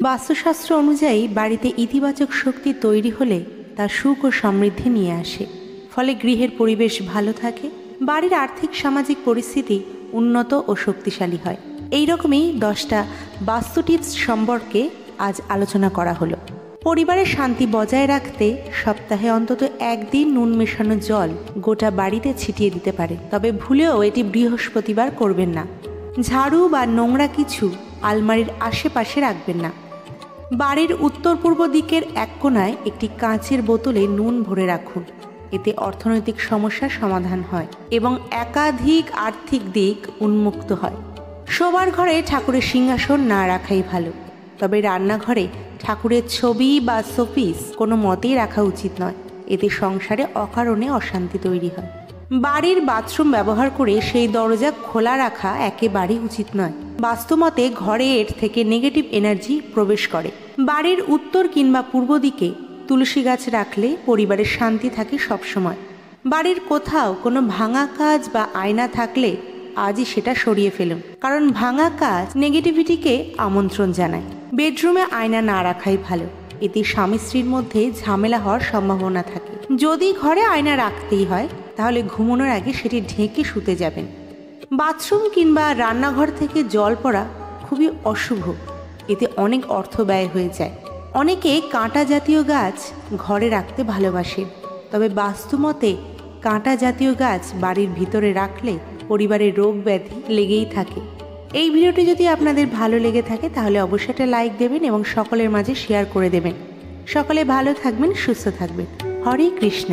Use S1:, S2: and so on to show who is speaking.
S1: বাস্তুশাস্ত্র অনুযায়ী বাড়িতে ইতিবাচক শক্তি তৈরি হলে তা সুখ ও সমৃদ্ধি নিয়ে আসে। ফলে গৃহের পরিবেশ ভালো থাকে, বাড়ির আর্থিক সামাজিক পরিস্থিতি উন্নত ও শক্তিশালী হয়। এই রকমই 10টা বাস্তু টিপস সম্পর্কে আজ আলোচনা করা হলো। পরিবারের শান্তি বজায় রাখতে সপ্তাহে অন্তত একদিন নুন মেশানো জল গোটা বাড়িতে ছিটিয়ে দিতে পারে, তবে ভুলেও এটি বৃহস্পতিবার করবেন না। ঝাড়ু বা নোংরা কিছু আলমারির আশেপাশে রাখবেন না। বাড়ির উত্তর পূর্ব দিকের এক কোণায় একটি কাঁচের বোতলে নুন ভরে রাখুন। এতে অর্থনৈতিক সমস্যার সমাধান হয় এবং একাধিক আর্থিক দিক উন্মুক্ত হয়। শোবার ঘরে ঠাকুরের সিংহাসন না রাখাই ভালো, তবে রান্নাঘরে ঠাকুরের ছবি বা শোপিস কোনো মতেই রাখা উচিত নয়। এতে সংসারে অকারণে অশান্তি তৈরি হয়। বাড়ির বাথরুম ব্যবহার করে সেই দরজা খোলা রাখা একেবারেই উচিত নয়। বাস্তুমতে ঘরে এর থেকে নেগেটিভ এনার্জি প্রবেশ করে। বাড়ির উত্তর কিংবা পূর্ব দিকে তুলসী গাছ রাখলে পরিবারের শান্তি থাকে সবসময়। বাড়ির কোথাও কোনো ভাঙা কাজ বা আয়না থাকলে আজই সেটা সরিয়ে ফেলুন, কারণ ভাঙা কাজ নেগেটিভিটিকে আমন্ত্রণ জানায়। বেডরুমে আয়না না রাখাই ভালো, এতে স্বামী স্ত্রীর মধ্যে ঝামেলা হওয়ার সম্ভাবনা থাকে। যদি ঘরে আয়না রাখতেই হয় তাহলে ঘুমানোর আগে সেটি ঢেকে শুতে যাবেন। বাথরুম কিংবা রান্নাঘর থেকে জল পড়া খুবই অশুভ, এতে অনেক অর্থ ব্যয় হয়ে যায়। অনেকে কাঁটা জাতীয় গাছ ঘরে রাখতে ভালোবাসে, তবে বাস্তুমতে কাঁটা জাতীয় গাছ বাড়ির ভিতরে রাখলে পরিবারের রোগ ব্যাধি লেগেই থাকে। এই ভিডিওটি যদি আপনাদের ভালো লেগে থাকে তাহলে অবশ্যই একটা লাইক দেবেন এবং সকলের মাঝে শেয়ার করে দেবেন। সকলে ভালো থাকবেন, সুস্থ থাকবেন। হরে কৃষ্ণ।